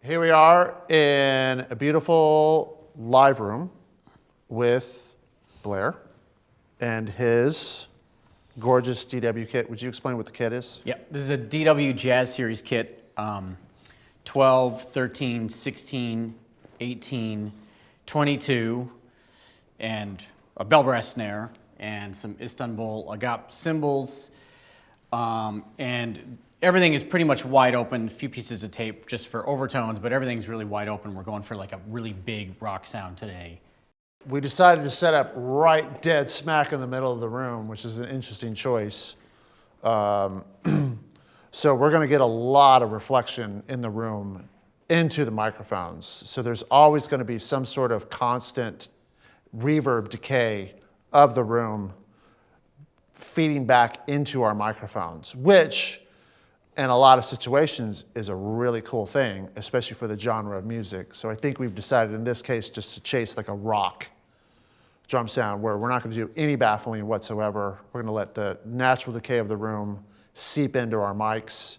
Here we are in a beautiful live room with Blair and his gorgeous DW kit. Would you explain what the kit is? Yeah, this is a DW Jazz Series kit, 12, 13, 16, 18, 22, and a bell brass snare, and some Istanbul agap cymbals, and everything is pretty much wide open, a few pieces of tape just for overtones, but everything's really wide open. We're going for like a really big rock sound today. We decided to set up right dead smack in the middle of the room, which is an interesting choice. So we're going to get a lot of reflection in the room into the microphones. So there's always going to be some sort of constant reverb decay of the room feeding back into our microphones, which in a lot of situations is a really cool thing, especially for the genre of music. So I think we've decided in this case just to chase like a rock drum sound where we're not going to do any baffling whatsoever. We're going to let the natural decay of the room seep into our mics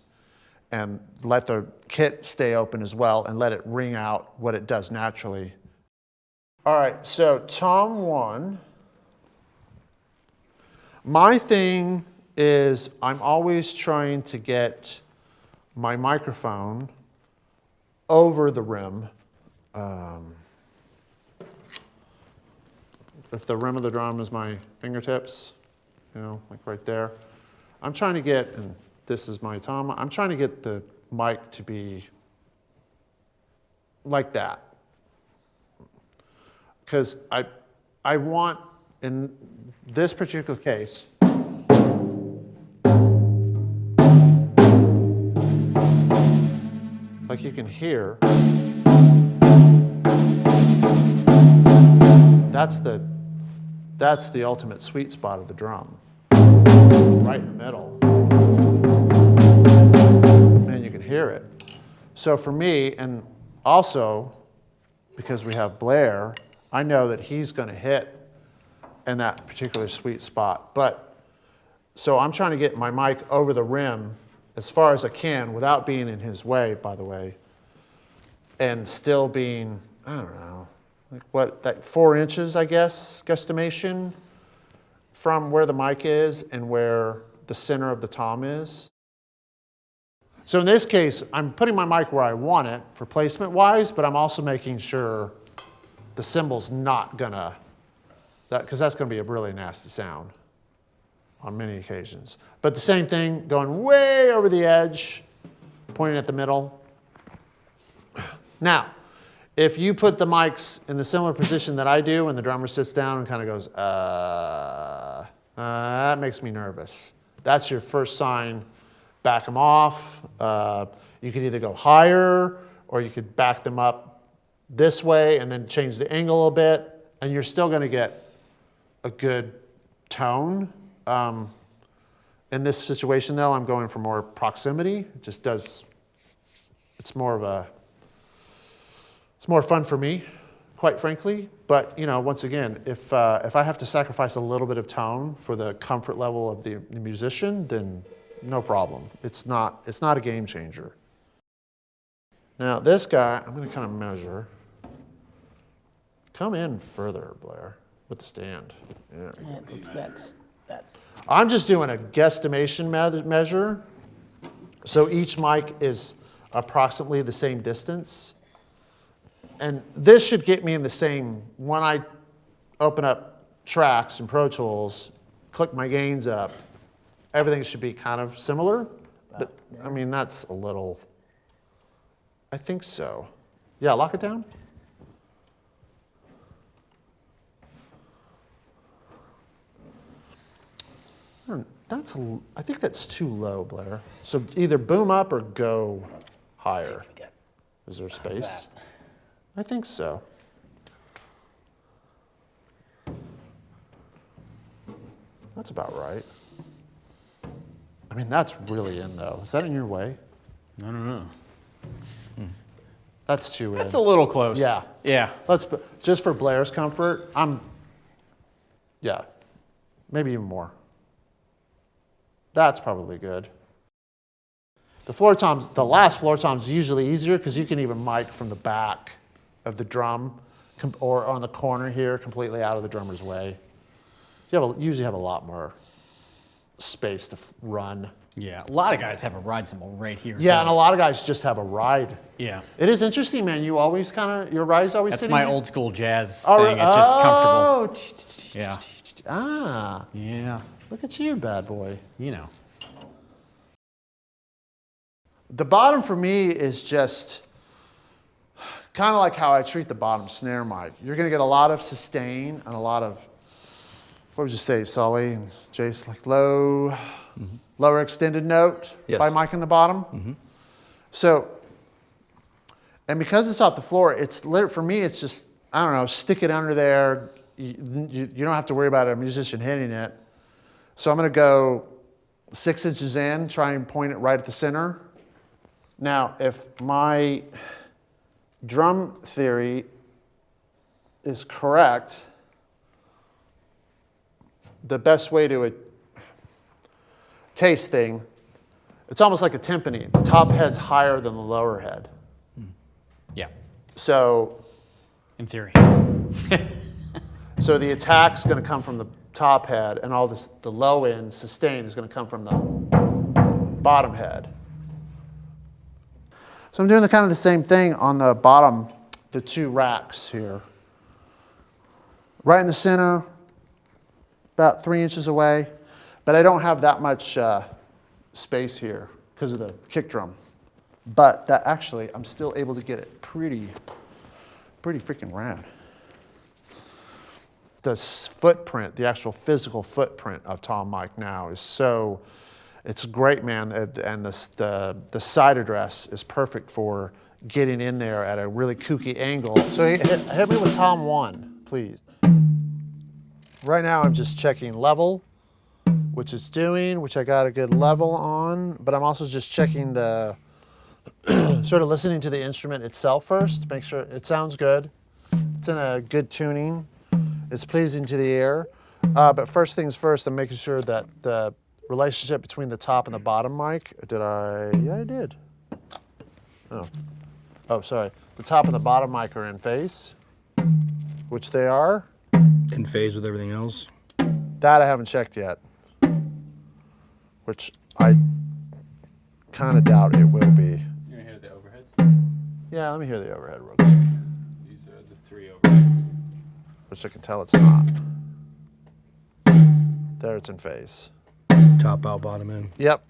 and let the kit stay open as well and let it ring out what it does naturally. All right, so Tom 1. My thing is I'm always trying to get my microphone over the rim. If the rim of the drum is my fingertips, you know, like right there, I'm trying to get, and this is my tom, I'm trying to get the mic to be like that. Because I want, in this particular case, like you can hear, that's the ultimate sweet spot of the drum, right in the middle. And you can hear it. So for me, and also because we have Blair, I know that he's going to hit in that particular sweet spot. But so I'm trying to get my mic over the rim as far as I can without being in his way, by the way, and still being, I don't know, like what, that 4 inches, I guess, guesstimation from where the mic is and where the center of the tom is. So in this case, I'm putting my mic where I want it for placement wise, but I'm also making sure the cymbal's not gonna, because that's gonna be a really nasty sound on many occasions. But the same thing, going way over the edge, pointing at the middle. Now, if you put the mics in the similar position that I do and the drummer sits down and kind of goes, that makes me nervous. That's your first sign, back them off. You could either go higher or you could back them up this way and then change the angle a bit, and you're still gonna get a good tone. In this situation though, I'm going for more proximity. It just does, it's more fun for me, quite frankly. But you know, once again, if I have to sacrifice a little bit of tone for the comfort level of the musician, then no problem. It's not a game changer. Now this guy, I'm gonna kind of measure. Come in further, Blair, with the stand. Yeah. That's that. I'm just doing a guesstimation measure. So each mic is approximately the same distance. And this should get me in the same, when I open up tracks in Pro Tools, click my gains up, everything should be kind of similar. But I mean, that's a little, I think so. Yeah, lock it down. I think that's too low, Blair. So either boom up or go higher. Is there space? I think so. That's about right. I mean, that's really in though. Is that in your way? I don't know. That's too in. That's a little close. Yeah. Yeah. Just for Blair's comfort, yeah, maybe even more. That's probably good. The floor toms, the last floor tom is usually easier because you can even mic from the back of the drum or on the corner here, completely out of the drummer's way. You usually have a lot more space to run. Yeah, a lot of guys have a ride cymbal right here. Yeah, and a lot of guys just have a ride. Yeah. It is interesting, man. You always your ride's always That's sitting my here? old school jazz thing. It's just comfortable. Yeah. Ah, Yeah. look at you, bad boy. You know. The bottom for me is just kind of like how I treat the bottom snare mic. You're going to get a lot of sustain and a lot of, what would you say, Sully and Jace, like lower extended note by micing the bottom. So, and because it's off the floor, for me, it's just, I don't know, stick it under there. You don't have to worry about a musician hitting it. So I'm going to go 6 inches in, try and point it right at the center. Now, if my drum theory is correct, the best way to taste thing, it's almost like a timpani. The top head's higher than the lower head. Yeah. So, in theory. So the attack's going to come from the top head, and all this, the low end sustain is going to come from the bottom head. So I'm doing the kind of the same thing on the bottom, the 2 racks here. Right in the center, about 3 inches away, but I don't have that much space here because of the kick drum. But that actually, I'm still able to get it pretty freaking rad. The footprint, the actual physical footprint of Tom Mike now is so, it's great, man. And the side address is perfect for getting in there at a really kooky angle. So hit me with Tom 1, please. Right now I'm just checking level, which it's doing, which I got a good level on, but I'm also just checking the, sort of listening to the instrument itself first, make sure it sounds good. It's in a good tuning. It's pleasing to the ear. But first things first, I'm making sure that the relationship between the top and the bottom mic, yeah, I did. Oh, sorry. The top and the bottom mic are in phase, which they are. In phase with everything else? That I haven't checked yet, which I kind of doubt it will be. You want to hear the overheads? Yeah, let me hear the overhead real quick, These are the 3 overheads. which I can tell it's not. There, it's in phase. Top out, bottom in. Yep.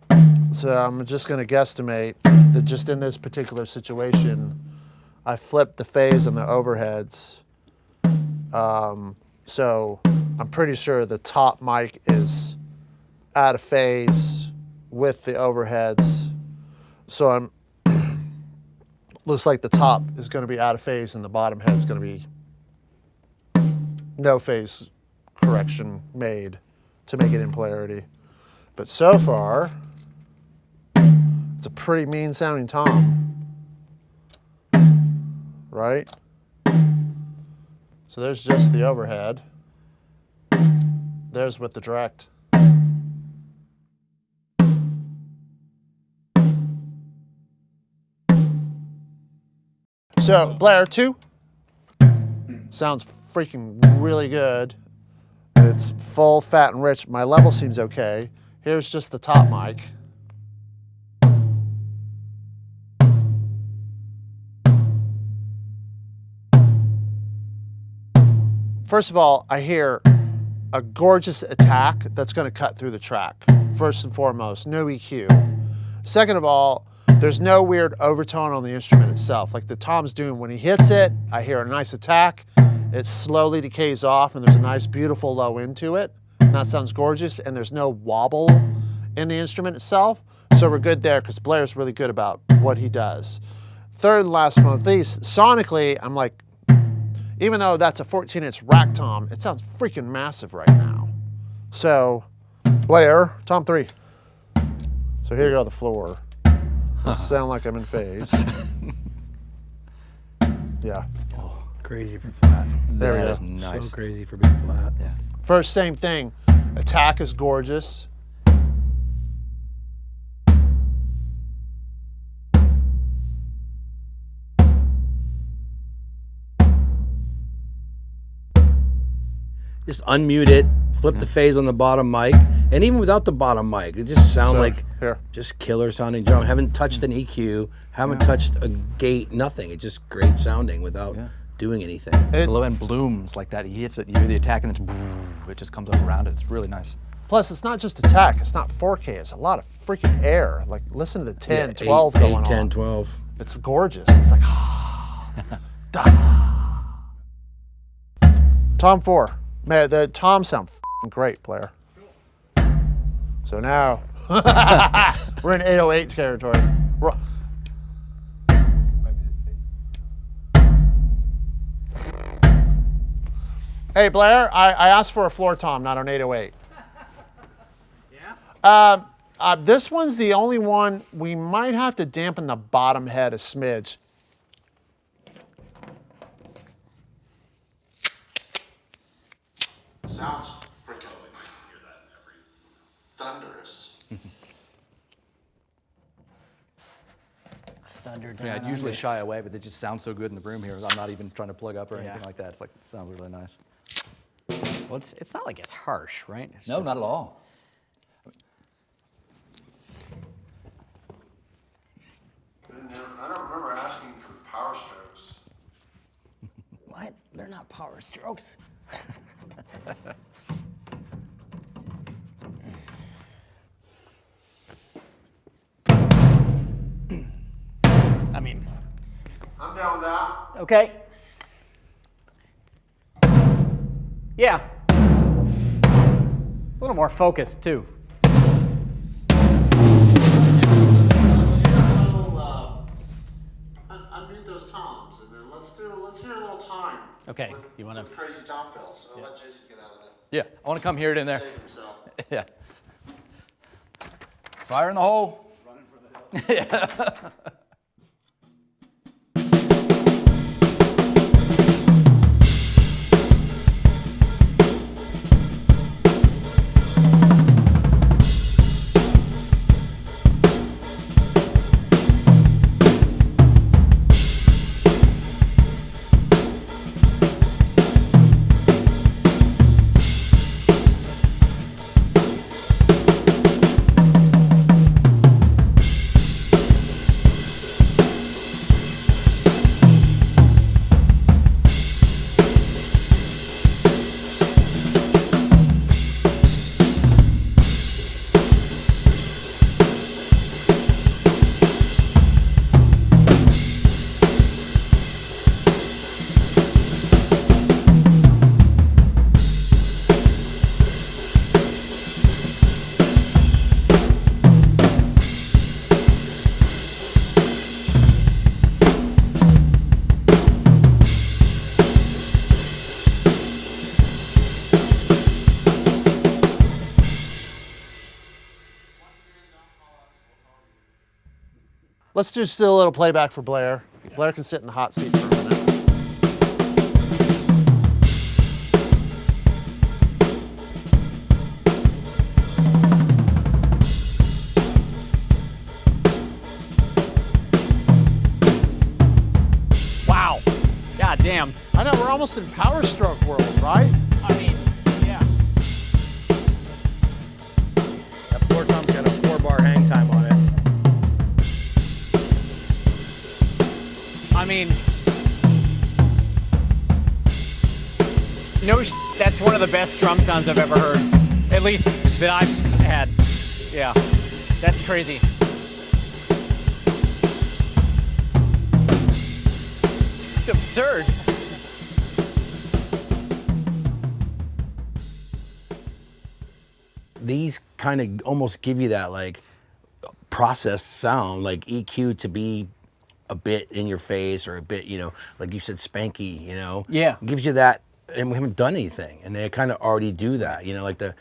So I'm just going to guesstimate that just in this particular situation, I flipped the phase on the overheads. So I'm pretty sure the top mic is out of phase with the overheads. So looks like the top is going to be out of phase and the bottom head is going to be no phase correction made to make it in polarity. But so far, it's a pretty mean sounding tom, right? So there's just the overhead. There's with the direct. So Blair 2 sounds freaking really good. And it's full, fat, and rich. My level seems okay. Here's just the top mic. First of all, I hear a gorgeous attack that's going to cut through the track, first and foremost, no EQ. Second of all, there's no weird overtone on the instrument itself. Like the tom's doing when he hits it, I hear a nice attack. It slowly decays off, and there's a nice, beautiful low end to it. And that sounds gorgeous, and there's no wobble in the instrument itself. So we're good there, because Blair's really good about what he does. Third and last but not least, sonically, I'm like, even though that's a 14-inch rack tom, it sounds freaking massive right now. So, Blair, tom 3. So here you go, the floor. Does sound like I'm in phase. Yeah. Crazy for flat. There we That go. is nice. So crazy for being flat. Yeah. First, same thing. Attack is gorgeous. just unmute it, flip the phase on the bottom mic, and even without the bottom mic, it just sound like here. just killer sounding drum. Haven't touched an EQ, haven't touched a gate, nothing. It's just great sounding without doing anything. The low end blooms like that. He hits it, you hear the attack, and it just comes up around it. It's really nice. Plus, it's not just attack. It's not 4K. It's a lot of freaking air. Like, listen to the 10, 12 going 8, 10, on. 12. It's gorgeous. It's like, Tom 4. Man, the toms sound f***ing great, Blair. So now, we're in 808 territory. Hey, Blair, I asked for a floor tom, not an 808. This one's the only one, we might have to dampen the bottom head a smidge. Sounds freaking like I can hear that in every thunderous. Thunder Yeah, I'd usually shy away, but it just sounds so good in the room here. I'm not even trying to plug up or anything like that. It's like, it sounds really nice. Well, it's not like it's harsh, right? It's No, just, not at all. I don't remember asking for power strokes. What? They're not power strokes. I mean, I'm down with that. okay. Yeah. It's a little more focused, too. Let's hear a little, unmute those toms, and then let's hear a little time. Okay, With, you want to... with crazy tom fills. I'll let Jason get out of that. Yeah, I want to come hear it in there. Save himself. Yeah. Fire in the hole. Running for the hills. Yeah. Let's just do a little playback for Blair. Blair can sit in the hot seat for a minute. Wow. God damn. I know, we're almost in Power Stroke world, right? I mean, yeah. That floor tom's got a 4-bar hang time on it. I mean, no, that's one of the best drum sounds I've ever heard. At least that I've had. Yeah, that's crazy. It's absurd. These kind of almost give you that like processed sound, like EQ to be a bit in your face or a bit, you know, like you said, spanky, you know. Yeah. It gives you that, and we haven't done anything, and they kind of already do that, you know, like the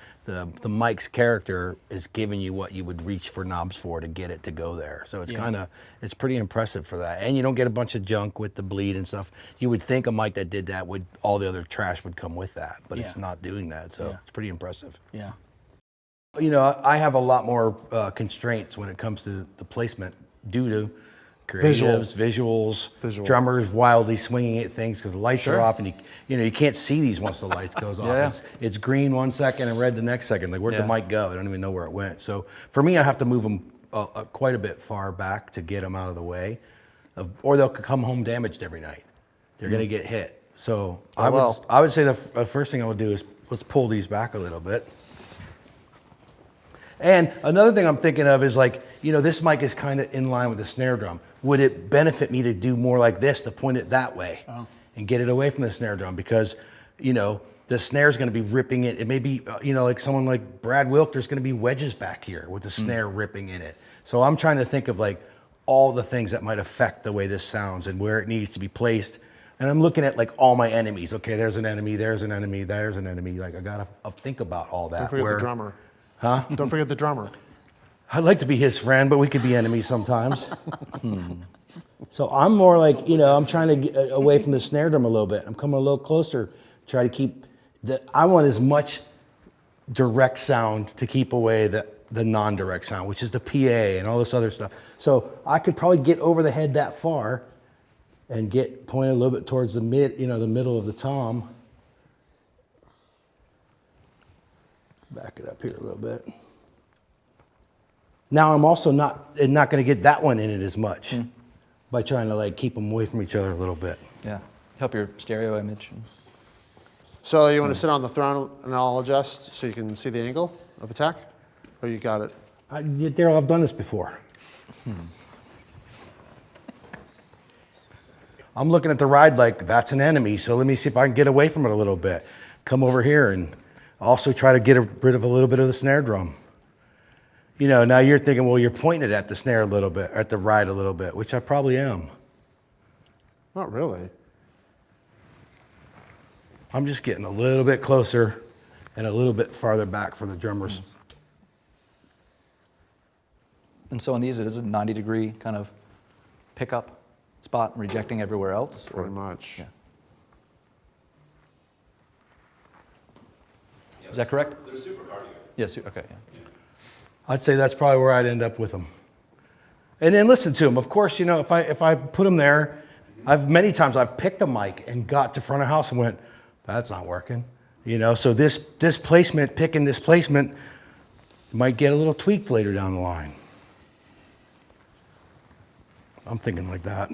Mike's character is giving you what you would reach for knobs for to get it to go there. So it's kind of, it's pretty impressive for that. And you don't get a bunch of junk with the bleed and stuff. You would think a mic that did that would, all the other trash would come with that, but it's not doing that. So it's pretty impressive. Yeah. You know, I have a lot more constraints when it comes to the placement due to creatives, visuals, Visual. drummers wildly swinging at things because the lights are off, and you can't see these once the lights goes off. Yeah. It's green 1 second and red the next second. Like, where'd the Yeah. mic go? I don't even know where it went. So for me, I have to move them quite a bit far back to get them out of the way, or they'll come home damaged every night. They're going to get hit. So I would say the first thing I would do is let's pull these back a little bit. And another thing I'm thinking of is, like, this mic is kind of in line with the snare drum. Would it benefit me to do more like this, to point it that way and get it away from the snare drum? Because, the snare is going to be ripping it. It may be, like someone like Brad Wilk, there's going to be wedges back here with the snare ripping in it. So I'm trying to think of, like, all the things that might affect the way this sounds and where it needs to be placed. And I'm looking at, like, all my enemies. Okay, there's an enemy, there's an enemy, there's an enemy. Like, I got to think about all that. Don't forget the drummer. Huh? Don't forget the drummer. I'd like to be his friend, but we could be enemies sometimes. So I'm more like, I'm trying to get away from the snare drum a little bit. I'm coming a little closer, try to keep I want as much direct sound to keep away the non-direct sound, which is the PA and all this other stuff. So I could probably get over the head that far and get pointed a little bit towards the middle of the tom. Back it up here a little bit. Now I'm also not going to get that one in it as much by trying to, like, keep them away from each other a little bit. Yeah. Help your stereo image. So you want to sit on the throne and I'll adjust so you can see the angle of attack? Or you got it? Darrell, I've done this before. I'm looking at the ride like that's an enemy, so let me see if I can get away from it a little bit. Come over here and also try to get rid of a little bit of the snare drum. Now you're thinking, well, you're pointing it at the snare a little bit, at the ride a little bit, which I probably am. Not really. I'm just getting a little bit closer and a little bit farther back for the drummers. And so on these, it is a 90-degree kind of pickup spot, rejecting everywhere else? Pretty much. Yeah. Is that correct? They're super cardio. Yes, okay, yeah. I'd say that's probably where I'd end up with them. And then listen to them. Of course, if I put them there, many times I've picked a mic and got to front of house and went, that's not working. So this placement, picking this placement, might get a little tweaked later down the line. I'm thinking like that.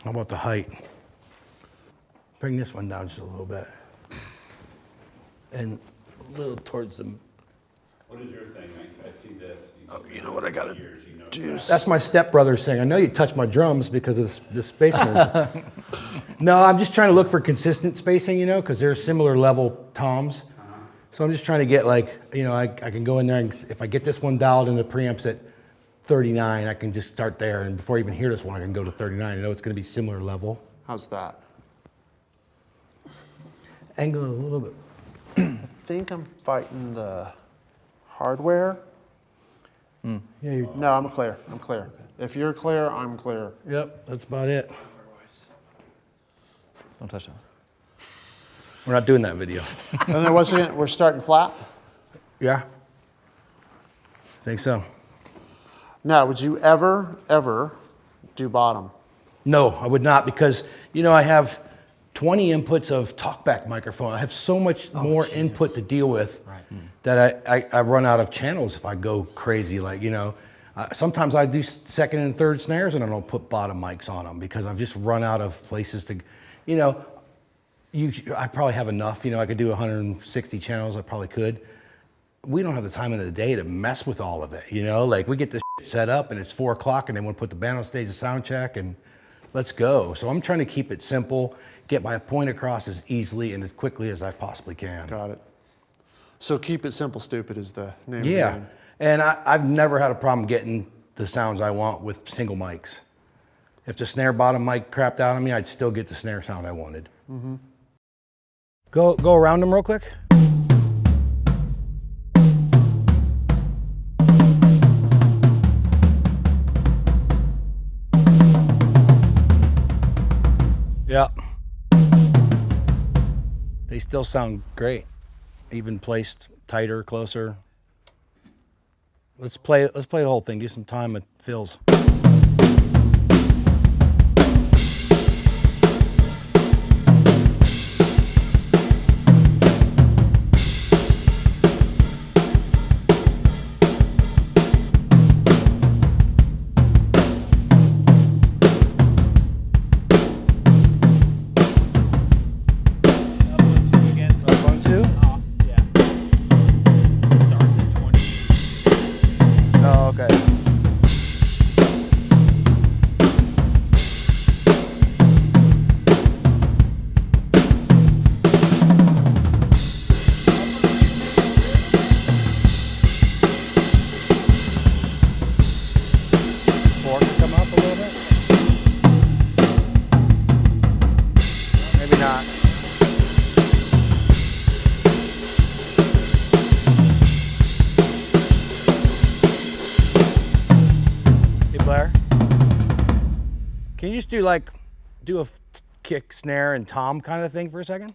How about the height? Bring this one down just a little bit. And a little towards the... What is your thing? I see this. You know what I got to do? That's my stepbrother saying, I know you touched my drums because of this space moves. No, I'm just trying to look for consistent spacing, because they're similar level toms. So I'm just trying to get, like, I can go in there and if I get this one dialed in the preamps at 39, I can just start there. And before I even hear this one, I can go to 39. I know it's going to be similar level. How's that? Angle a little bit. I think I'm fighting the hardware. Yeah, you're, No, I'm clear. I'm clear. If you're clear, I'm clear. yep, that's about it. Don't touch that. We're not doing that video. And then once again, we're starting flat. Yeah? Think so. Now, would you ever do bottom? No, I would not, because I have 20 inputs of talkback microphone. I have so much more input to deal with that I run out of channels if I go crazy. Like, sometimes I do second and third snares and I don't put bottom mics on them because I've just run out of places to, I probably have enough. I could do 160 channels. I probably could. We don't have the time in the day to mess with all of it. Like, we get this shit set up and it's 4 o'clock and then we'll put the band on stage to sound check and let's go. So I'm trying to keep it simple, get my point across as easily and as quickly as I possibly can. Got it. So keep it simple, stupid is the name of the Yeah, game. and I've never had a problem getting the sounds I want with single mics. If the snare bottom mic crapped out on me, I'd still get the snare sound I wanted. Mm-hmm. Go around them real quick. Yeah. They still sound great. Even placed tighter, closer. Let's play the whole thing. Do some time with fills. Can you just do a kick, snare, and tom kind of thing for a second?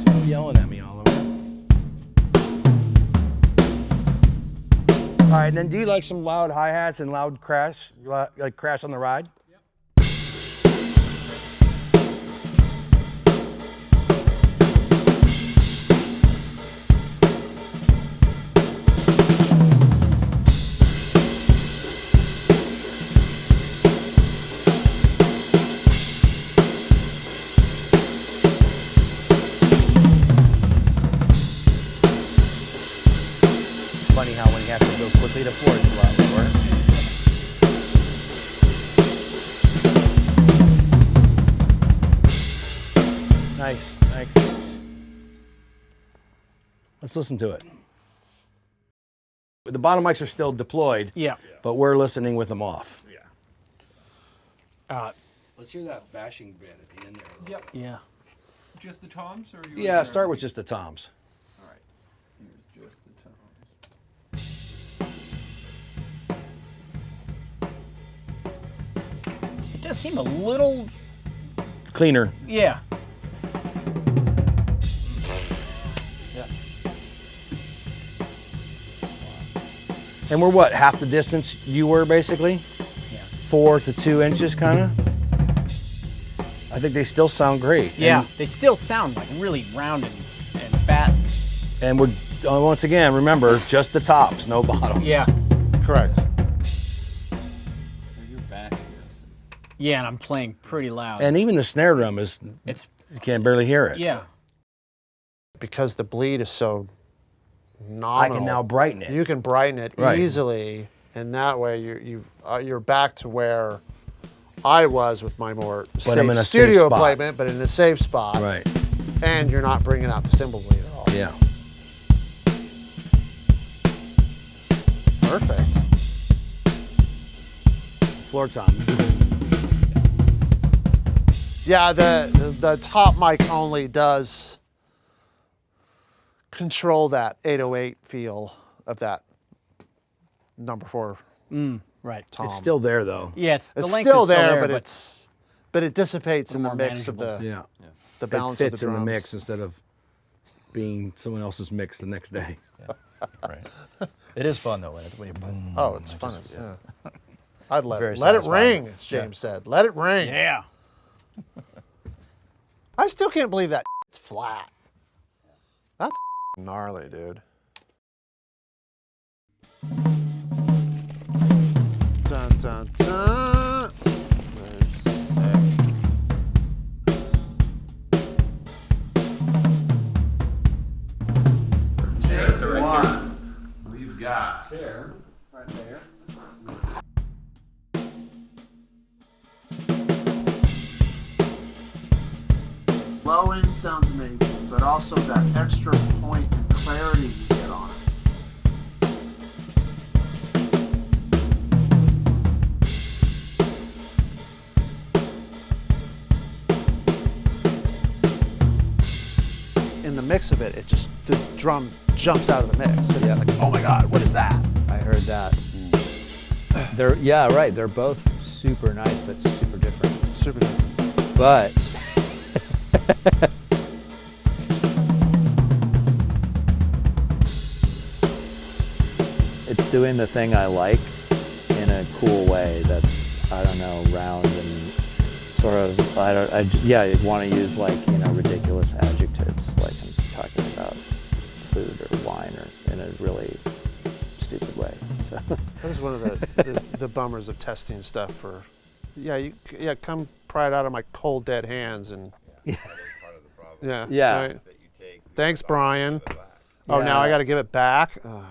Stop yelling at me all over. All right, and then do you like some loud hi-hats and loud crash, like crash on the ride? Yep. Funny how when you have to go quickly to four, it's a lot lower. Nice, thanks. Let's listen to it. The bottom mics are still deployed, Yeah. but we're listening with them off. Uh, Let's hear that bashing bit at the end there. Yep. yeah. Just the toms, or you? Yeah, start with just the toms. All right. Here's just the toms. It does seem a little, Cleaner. yeah. And we're what, half the distance you were basically? Yeah. 4 to 2 inches kind of? I think they still sound great. Yeah, they still sound like really round and fat. And we're, once again, remember, just the tops, no bottoms. Yeah. Correct. You're backing this. Yeah, and I'm playing pretty loud. And even the snare drum is, It's, you can barely hear it. yeah. Because the bleed is so I nominal. can now brighten it. You can brighten it Right. easily, and that way you're back to where I was with my more safe I'm in a safe studio spot. equipment, but in a safe spot. Right. And you're not bringing out the cymbal bleed at all. Yeah. Perfect. Floor tom. Yeah, the top mic only does control that 808 feel of that number 4 Right. tom. It's still there though. Yeah, it's, the It's length still is still there, there, but it dissipates in the more mix of manageable. the Yeah. the balance it of fits the in drums. the mix instead of being someone else's mix the next day. Right. It is fun though when you boom. Oh, it's fun. Yeah. I'd let Very it satisfying. ring, as James said. Let it ring. Yeah. I still can't believe that it's flat. That's gnarly, dude. Dun dun dun. Take one. We've got There, right there. Low end sounds amazing, but also that extra point and clarity you get on it. In the mix of it, it just the drum jumps out of the mix. And it's like, oh my God, what is that? I heard that. Right. They're both super nice, but super different. Super different. But it's doing the thing I like in a cool way that's, I don't know, round and sort of, I want to use like, ridiculous adjectives, like I'm talking about food or wine or in a really stupid way. So. That is one of the bummers of testing stuff for, come pry it out of my cold dead hands and. That is part of the problem. Yeah. Yeah. Right. That you take Thanks, Brian. the back. Oh, now I Yeah. got to give it back? Ugh.